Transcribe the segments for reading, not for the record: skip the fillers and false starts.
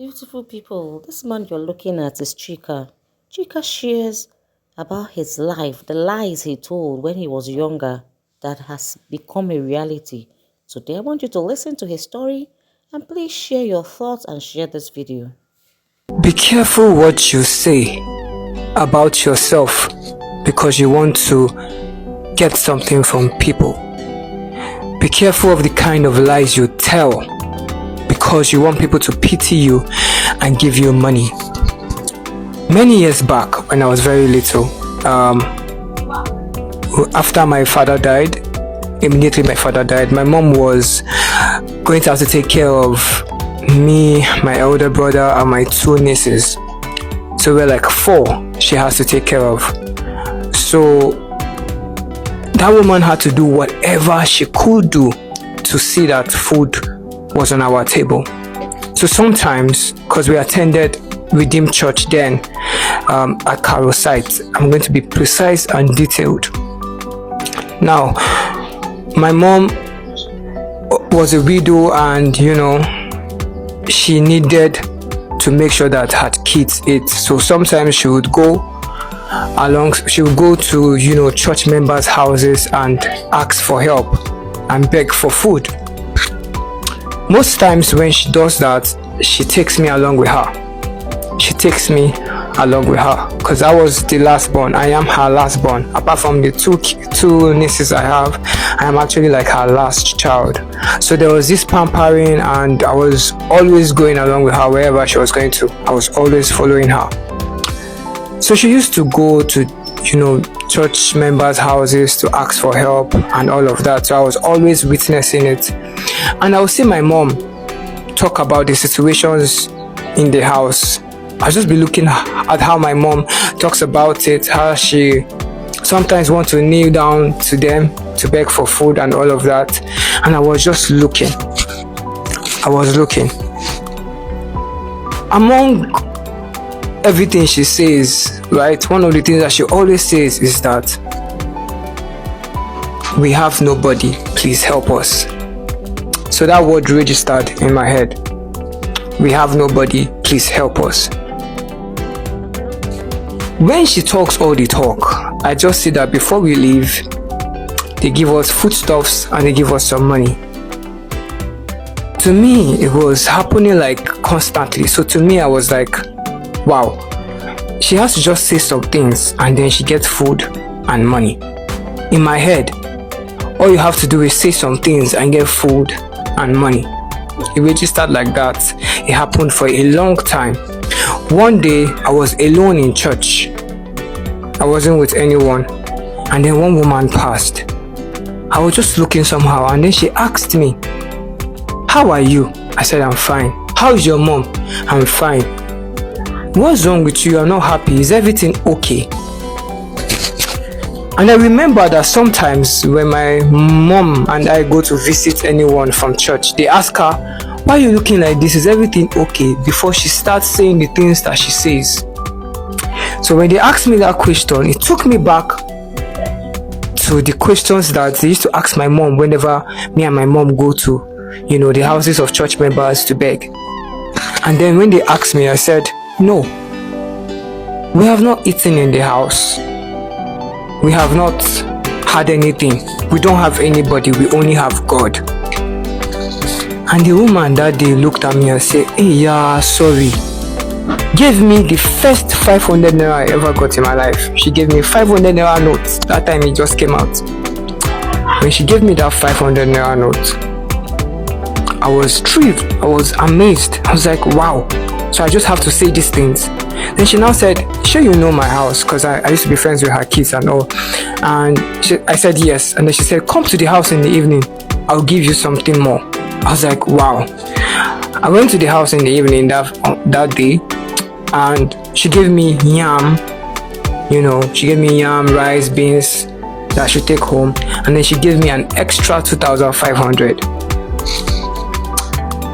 Beautiful people, this man you're looking at is Chika. Chika shares about his life, the lies he told when he was younger that has become a reality. Today I want you to listen to his story and please share your thoughts and share this video. Be careful what you say about yourself because you want to get something from people. Be careful of the kind of lies you tell because you want people to pity you and give you money. Many years back, when I was very little, after my father died, immediately my father died, my mom was going to have to take care of me, my elder brother, and my two nieces. So we're like four she has to take care of. So that woman had to do whatever she could do to see that food was on our table. So sometimes, because we attended Redeemed Church then at Carol site, I'm going to be precise and detailed. Now, my mom was a widow and she needed to make sure that her kids ate. So sometimes she would go to church members' houses and ask for help and beg for food. Most times when she does that, she takes me along with her. Because I was the last born. I am her last born. Apart from the two nieces I have, I am actually like her last child. So there was this pampering and I was always going along with her wherever she was going to. I was always following her. So she used to go to church members' houses to ask for help and all of that. So I was always witnessing it. And I would see my mom talk about the situations in the house. I'll just be looking at how my mom talks about it, how she sometimes wants to kneel down to them to beg for food and all of that. And I was just looking. Among everything she says, right, one of the things that she always says is that we have nobody, please help us. So that word registered in my head. We have nobody, please help us. When she talks all the talk, I just see that before we leave, they give us foodstuffs and they give us some money. To me, it was happening like constantly. So to me, I was like, wow, she has to just say some things and then she gets food and money. In my head, all you have to do is say some things and get food and money. It registered like that. It happened for a long time. One day, I was alone in church. I wasn't with anyone. And then one woman passed. I was just looking somehow and then she asked me, "How are you?" I said, "I'm fine." "How is your mom?" "I'm fine." "What's wrong with you? You're not happy. Is everything okay?" And I remember that sometimes when my mom and I go to visit anyone from church, they ask her, "Why are you looking like this? Is everything okay?" before she starts saying the things that she says. So when they asked me that question, it took me back to the questions that they used to ask my mom whenever me and my mom go to, the houses of church members to beg. And then when they asked me, I said, "No, we have not eaten in the house. We have not had anything. We don't have anybody. We only have God." And the woman that day looked at me and said, "Hey, yeah, sorry." Gave me the first 500 naira I ever got in my life. She gave me 500 naira notes. That time it just came out. When she gave me that 500 naira note, I was thrilled. I was amazed. I was like, wow. So I just have to say these things. Then she now said, "Sure you know my house?" Because I used to be friends with her kids and all. And I said yes. And then she said, "Come to the house in the evening. I'll give you something more." I was like, wow. I went to the house in the evening that day. And she gave me yam. She gave me yam, rice, beans that I should take home. And then she gave me an extra 2,500.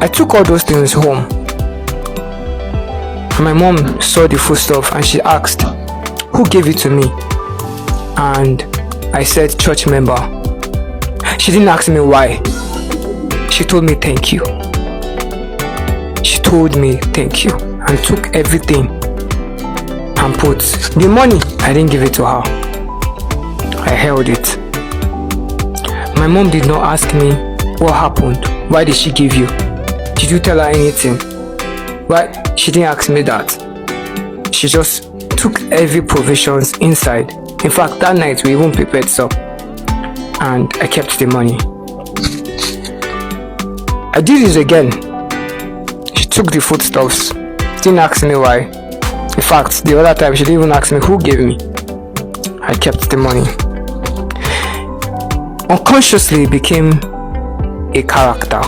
I took all those things home. My mom saw the food stuff and she asked, "Who gave it to me?" And I said, "Church member." She didn't ask me why. She told me, "Thank you." told me thank you and took everything and put the money. I didn't give it to her. I held it. My mom did not ask me what happened. Why did she give you? Did you tell her anything? Why? She didn't ask me that. She just took every provisions inside. In fact, that night we even prepared some, and I kept the money. I did it again. She took the foodstuffs. Didn't ask me why. In fact, the other time she didn't even ask me who gave me. I kept the money. Unconsciously it became a character.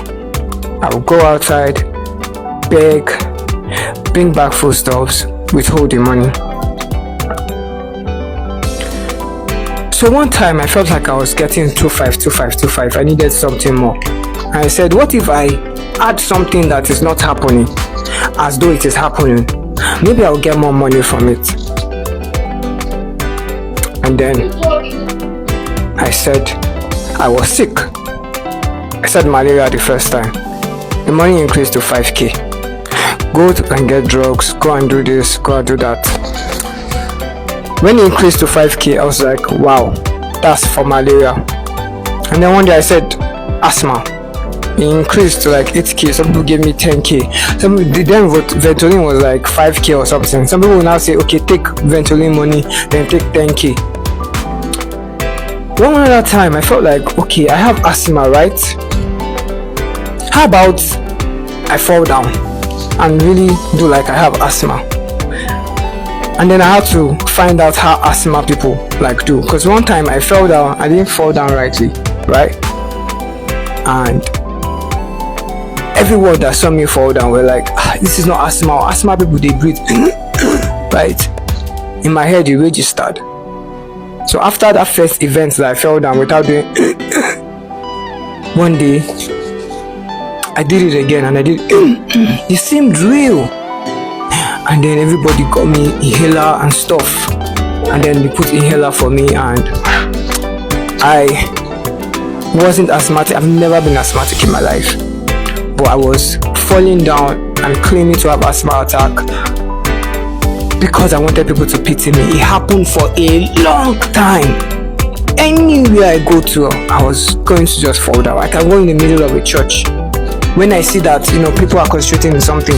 I would go outside, beg, bring back foodstuffs, withhold the money. So one time I felt like I was getting 25. I needed something more. And I said, what if I add something that is not happening as though it is happening? Maybe I'll get more money from it. And then I said I was sick. I said malaria the first time. The money increased to 5k. Go and get drugs, go and do this, go and do that. When it increased to 5k, I was like, wow, that's for malaria. And then one day I said asthma. It increased to like 8k. Some people gave me 10k. Some people, then Ventolin was like 5k or something. Some people will now say, okay, take Ventolin money, then take 10k. One other time I felt like, okay, I have asthma, right? How about I fall down and really do like I have asthma? And then I had to find out how asthma people like do. Because one time I fell down, I didn't fall down rightly, right? And everyone that saw me fall down were like, this is not asthma. Asthma people, they breathe, right? In my head, the rage started. So after that first event that I fell down without doing one day, I did it again and I did it seemed real. And then everybody got me inhaler and stuff. And then they put inhaler for me and I wasn't asthmatic. I've never been asthmatic in my life. But I was falling down and claiming to have asthma attack because I wanted people to pity me. It happened for a long time. Anywhere I go to, I was going to just fall down. I can go in the middle of a church. When I see that, people are concentrating on something,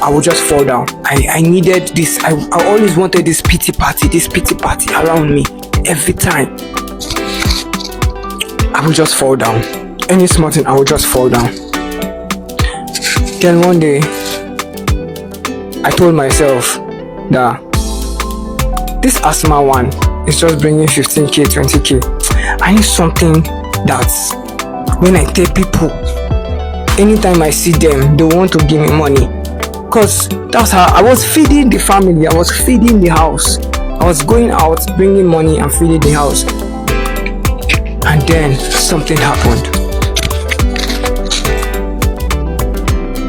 I would just fall down. I needed this. I always wanted this pity party around me. Every time I would just fall down. Any small thing, I would just fall down. Then one day, I told myself that this asthma one is just bringing 15k, 20k. I need something that's when I tell people, anytime I see them, they want to give me money. Because that's how I was feeding the family, I was feeding the house. I was going out, bringing money and feeding the house. And then something happened.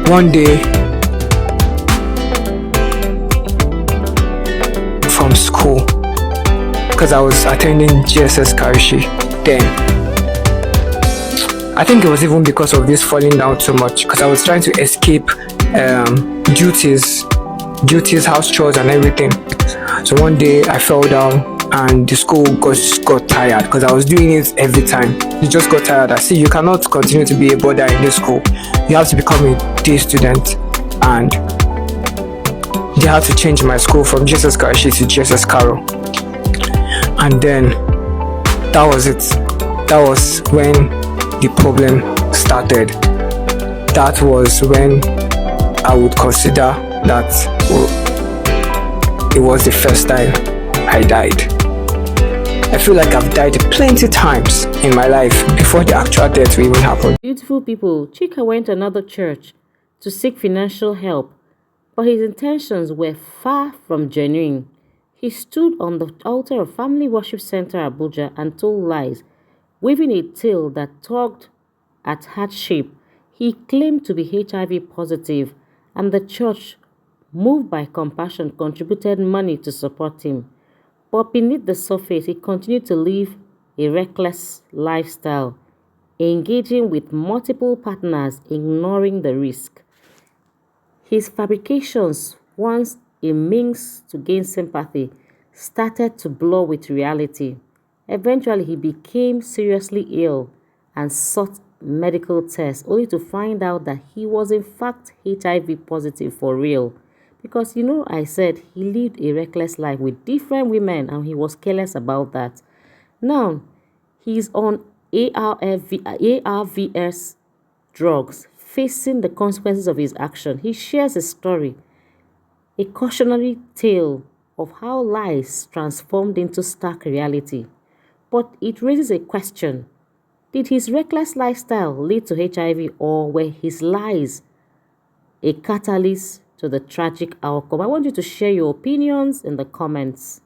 One day, from school, because I was attending GSS Karishi then. I think it was even because of this falling down too much, because I was trying to escape duties, house chores and everything. So one day I fell down and the school got tired because I was doing it every time. They just got tired. I see you cannot continue to be a boarder in this school. You have to become a day student, and they had to change my school from GSS Karishi to GSS Karo. And then that was it. That was when the problem started. That was when I would consider that it was the first time I died. I feel like I've died plenty times in my life before the actual death even happened. Beautiful people, Chika went to another church to seek financial help, but his intentions were far from genuine. He stood on the altar of Family Worship Center Abuja and told lies, weaving a tale that tugged at hardship. He claimed to be HIV positive, and the church, moved by compassion, contributed money to support him. But beneath the surface, he continued to live a reckless lifestyle, engaging with multiple partners, ignoring the risk. His fabrications, once a means to gain sympathy, started to blur with reality. Eventually, he became seriously ill and sought medical tests, only to find out that he was in fact HIV positive for real. Because I said he lived a reckless life with different women and he was careless about that. Now, he's on ARVS drugs, facing the consequences of his action. He shares a story, a cautionary tale of how lies transformed into stark reality. But it raises a question. Did his reckless lifestyle lead to HIV, or were his lies a catalyst to the tragic outcome? I want you to share your opinions in the comments.